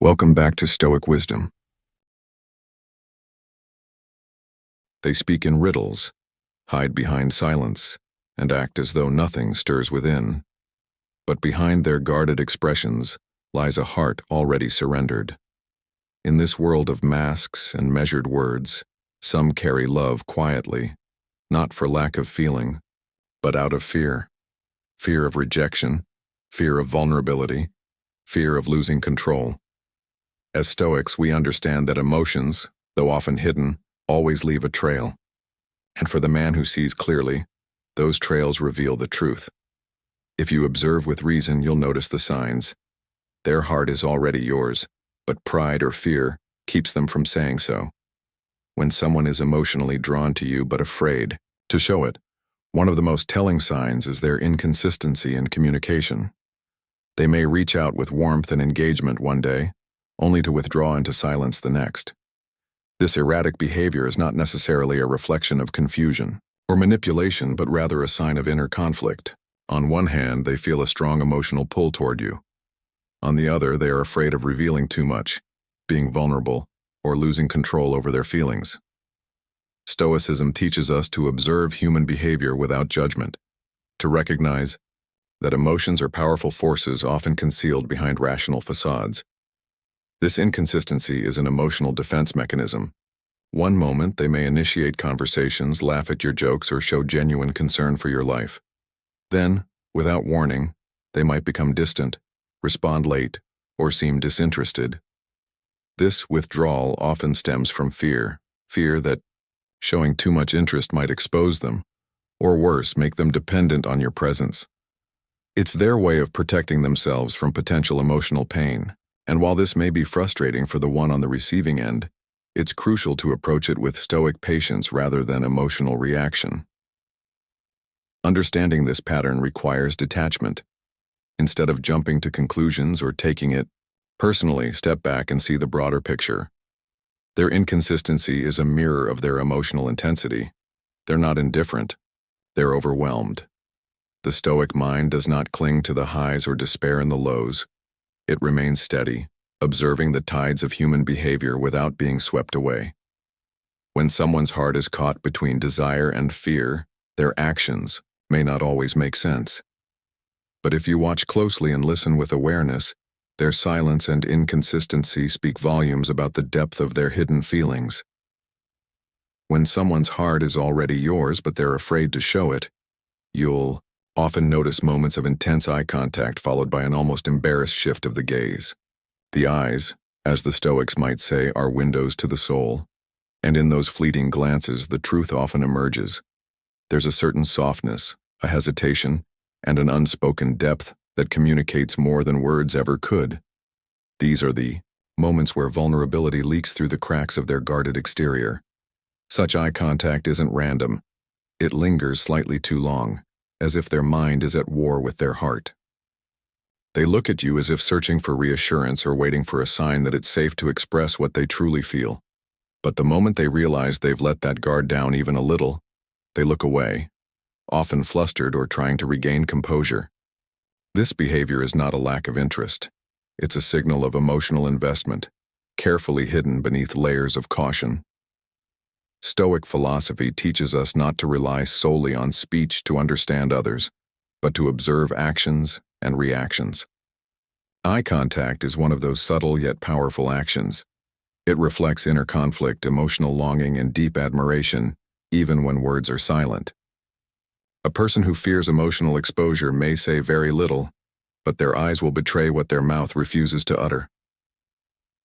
Welcome back to Stoic Wisdom. They speak in riddles, hide behind silence, and act as though nothing stirs within. But behind their guarded expressions lies a heart already surrendered. In this world of masks and measured words, some carry love quietly, not for lack of feeling, but out of fear. Fear of rejection, fear of vulnerability, fear of losing control. As Stoics, we understand that emotions, though often hidden, always leave a trail. And for the man who sees clearly, those trails reveal the truth. If you observe with reason, you'll notice the signs. Their heart is already yours, but pride or fear keeps them from saying so. When someone is emotionally drawn to you but afraid to show it, one of the most telling signs is their inconsistency in communication. They may reach out with warmth and engagement one day, only to withdraw into silence the next. This erratic behavior is not necessarily a reflection of confusion or manipulation, but rather a sign of inner conflict. On one hand, they feel a strong emotional pull toward you. On the other, they are afraid of revealing too much, being vulnerable, or losing control over their feelings. Stoicism teaches us to observe human behavior without judgment, to recognize that emotions are powerful forces often concealed behind rational facades. This inconsistency is an emotional defense mechanism. One moment, they may initiate conversations, laugh at your jokes, or show genuine concern for your life. Then, without warning, they might become distant, respond late, or seem disinterested. This withdrawal often stems from fear that showing too much interest might expose them, or worse, make them dependent on your presence. It's their way of protecting themselves from potential emotional pain. And while this may be frustrating for the one on the receiving end, it's crucial to approach it with stoic patience rather than emotional reaction. Understanding this pattern requires detachment. Instead of jumping to conclusions or taking it personally, step back and see the broader picture. Their inconsistency is a mirror of their emotional intensity. They're not indifferent. They're overwhelmed. The Stoic mind does not cling to the highs or despair in the lows. It remains steady, observing the tides of human behavior without being swept away. When someone's heart is caught between desire and fear, their actions may not always make sense. But if you watch closely and listen with awareness, their silence and inconsistency speak volumes about the depth of their hidden feelings. When someone's heart is already yours but they're afraid to show it, you'll often notice moments of intense eye contact followed by an almost embarrassed shift of the gaze. The eyes, as the Stoics might say, are windows to the soul, and in those fleeting glances the truth often emerges. There's a certain softness, a hesitation, and an unspoken depth that communicates more than words ever could. These are the moments where vulnerability leaks through the cracks of their guarded exterior. Such eye contact isn't random. It lingers slightly too long, as if their mind is at war with their heart. They look at you as if searching for reassurance or waiting for a sign that it's safe to express what they truly feel. But the moment they realize they've let that guard down even a little, they look away, often flustered or trying to regain composure. This behavior is not a lack of interest. It's a signal of emotional investment, carefully hidden beneath layers of caution. Stoic philosophy teaches us not to rely solely on speech to understand others, but to observe actions and reactions. Eye contact is one of those subtle yet powerful actions. It reflects inner conflict, emotional longing, and deep admiration, even when words are silent. A person who fears emotional exposure may say very little, but their eyes will betray what their mouth refuses to utter.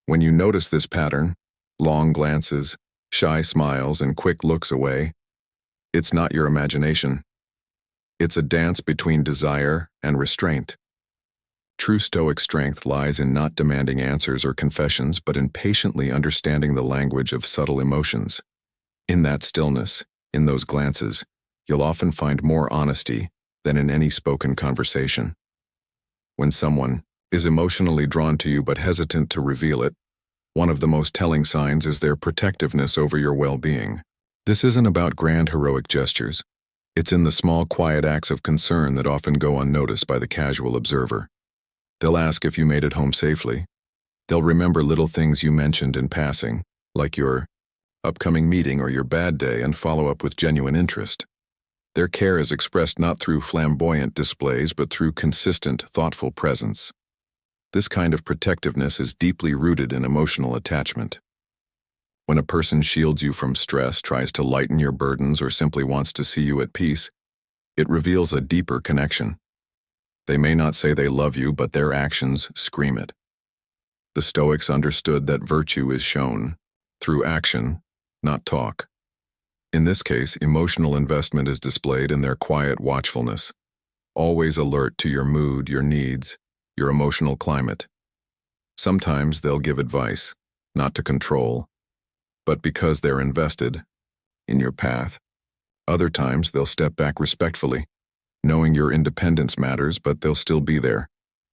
When you notice this pattern, long glances, shy smiles, and quick looks away, it's not your imagination. It's a dance between desire and restraint. True Stoic strength lies in not demanding answers or confessions, but in patiently understanding the language of subtle emotions. In that stillness, in those glances, you'll often find more honesty than in any spoken conversation. When someone is emotionally drawn to you but hesitant to reveal it, one of the most telling signs is their protectiveness over your well-being. This isn't about grand heroic gestures. It's in the small, quiet acts of concern that often go unnoticed by the casual observer. They'll ask if you made it home safely, They'll remember little things you mentioned in passing, like your upcoming meeting or your bad day, and follow up with genuine interest. Their care is expressed not through flamboyant displays but through consistent, thoughtful presence. This kind of protectiveness is deeply rooted in emotional attachment. When a person shields you from stress, tries to lighten your burdens, or simply wants to see you at peace, it reveals a deeper connection. They may not say they love you, but their actions scream it. The Stoics understood that virtue is shown through action, not talk. In this case, emotional investment is displayed in their quiet watchfulness, always alert to your mood, your needs, your emotional climate. Sometimes they'll give advice, not to control, but because they're invested in your path. Other times they'll step back respectfully, knowing your independence matters, but they'll still be there,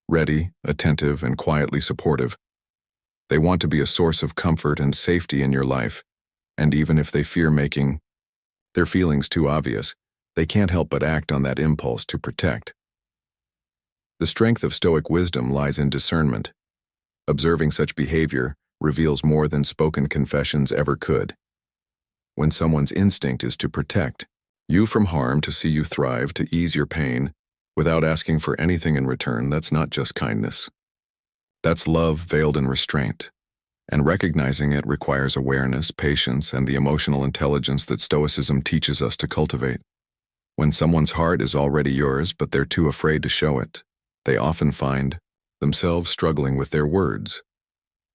ready, attentive, and quietly supportive. They want to be a source of comfort and safety in your life, and even if they fear making their feelings too obvious, they can't help but act on that impulse to protect. The strength of Stoic wisdom lies in discernment. Observing such behavior reveals more than spoken confessions ever could. When someone's instinct is to protect you from harm, to see you thrive, to ease your pain, without asking for anything in return, that's not just kindness. That's love veiled in restraint. And recognizing it requires awareness, patience, and the emotional intelligence that Stoicism teaches us to cultivate. When someone's heart is already yours, but they're too afraid to show it, they often find themselves struggling with their words.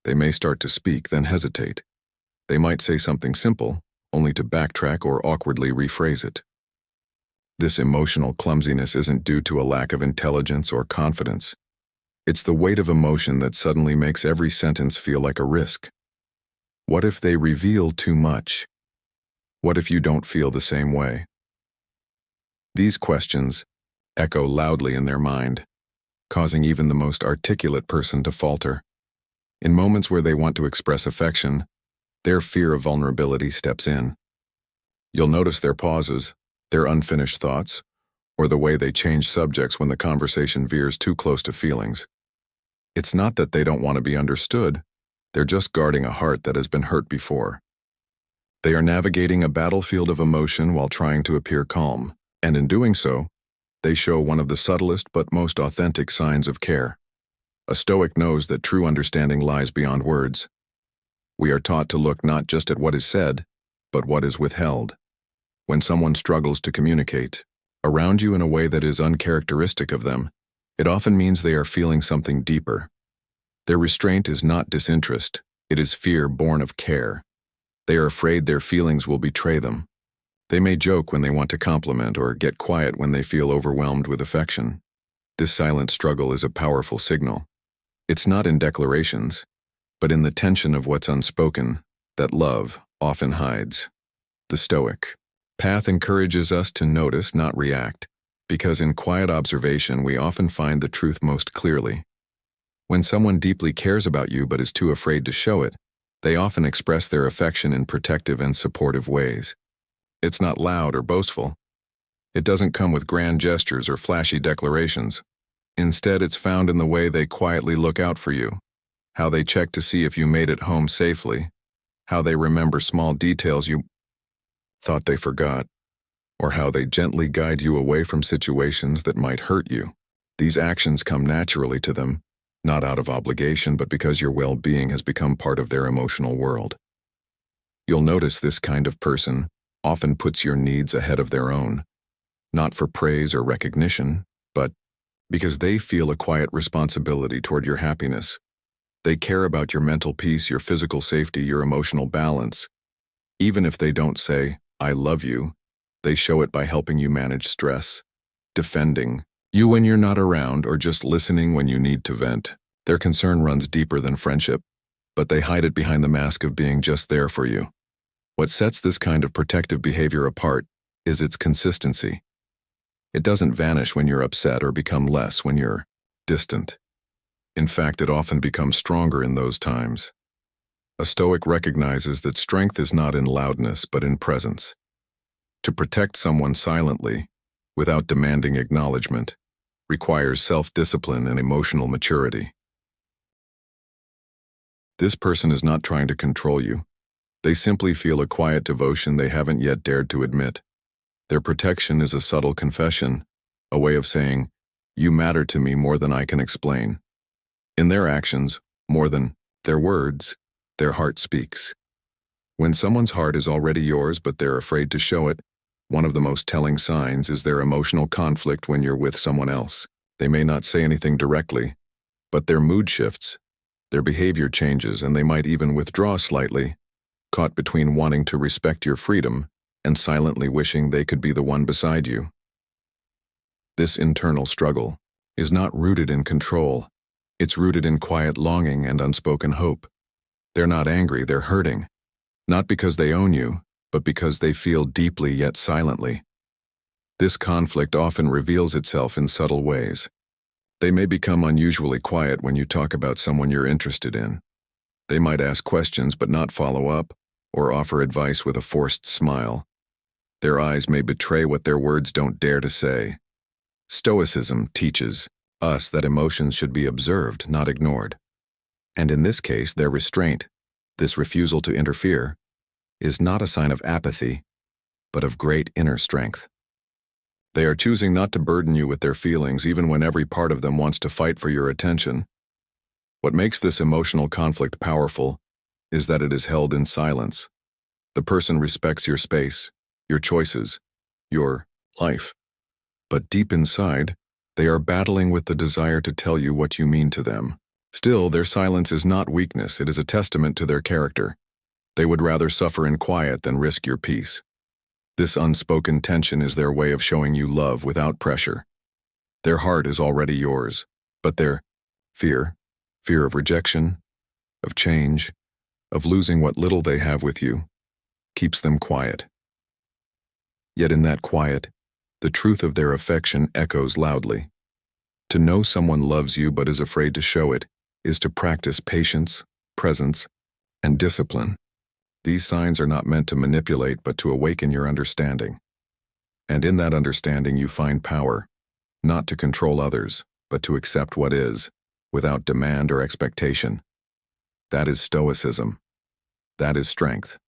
They may start to speak, then hesitate. They might say something simple, only to backtrack or awkwardly rephrase it. This emotional clumsiness isn't due to a lack of intelligence or confidence. It's the weight of emotion that suddenly makes every sentence feel like a risk. What if they reveal too much? What if you don't feel the same way? These questions echo loudly in their mind, causing even the most articulate person to falter. In moments where they want to express affection, their fear of vulnerability steps in. You'll notice their pauses, their unfinished thoughts, or the way they change subjects when the conversation veers too close to feelings. It's not that they don't want to be understood, they're just guarding a heart that has been hurt before. They are navigating a battlefield of emotion while trying to appear calm, and in doing so, they show one of the subtlest but most authentic signs of care. A Stoic knows that true understanding lies beyond words. We are taught to look not just at what is said, but what is withheld. When someone struggles to communicate around you in a way that is uncharacteristic of them, it often means they are feeling something deeper. Their restraint is not disinterest, it is fear born of care. They are afraid their feelings will betray them. They may joke when they want to compliment or get quiet when they feel overwhelmed with affection. This silent struggle is a powerful signal. It's not in declarations, but in the tension of what's unspoken that love often hides. The Stoic path encourages us to notice, not react, because in quiet observation we often find the truth most clearly. When someone deeply cares about you but is too afraid to show it, they often express their affection in protective and supportive ways. It's not loud or boastful. It doesn't come with grand gestures or flashy declarations. Instead, it's found in the way they quietly look out for you, how they check to see if you made it home safely, how they remember small details you thought they forgot, or how they gently guide you away from situations that might hurt you. These actions come naturally to them, not out of obligation, but because your well-being has become part of their emotional world. You'll notice this kind of person often puts your needs ahead of their own, not for praise or recognition, but because they feel a quiet responsibility toward your happiness. They care about your mental peace, your physical safety, your emotional balance. Even if they don't say, "I love you," they show it by helping you manage stress, defending you when you're not around, or just listening when you need to vent. Their concern runs deeper than friendship, but they hide it behind the mask of being just there for you. What sets this kind of protective behavior apart is its consistency. It doesn't vanish when you're upset or become less when you're distant. In fact, it often becomes stronger in those times. A Stoic recognizes that strength is not in loudness but in presence. To protect someone silently, without demanding acknowledgement, requires self-discipline and emotional maturity. This person is not trying to control you. They simply feel a quiet devotion they haven't yet dared to admit. Their protection is a subtle confession, a way of saying, "You matter to me more than I can explain." In their actions, more than their words, their heart speaks. When someone's heart is already yours but they're afraid to show it, one of the most telling signs is their emotional conflict when you're with someone else. They may not say anything directly, but their mood shifts, their behavior changes, and they might even withdraw slightly, caught between wanting to respect your freedom and silently wishing they could be the one beside you. This internal struggle is not rooted in control. It's rooted in quiet longing and unspoken hope. They're not angry, they're hurting. Not because they own you, but because they feel deeply yet silently. This conflict often reveals itself in subtle ways. They may become unusually quiet when you talk about someone you're interested in. They might ask questions but not follow up, or offer advice with a forced smile. Their eyes may betray what their words don't dare to say. Stoicism teaches us that emotions should be observed, not ignored. And in this case, their restraint, this refusal to interfere, is not a sign of apathy, but of great inner strength. They are choosing not to burden you with their feelings even when every part of them wants to fight for your attention. What makes this emotional conflict powerful is that it is held in silence. The person respects your space, your choices, your life. But deep inside, they are battling with the desire to tell you what you mean to them. Still, their silence is not weakness, it is a testament to their character. They would rather suffer in quiet than risk your peace. This unspoken tension is their way of showing you love without pressure. Their heart is already yours, but their fear of rejection, of change, of losing what little they have with you, keeps them quiet. Yet in that quiet, the truth of their affection echoes loudly. To know someone loves you but is afraid to show it is to practice patience, presence, and discipline. These signs are not meant to manipulate but to awaken your understanding. And in that understanding you find power, not to control others, but to accept what is, without demand or expectation. That is Stoicism. That is strength.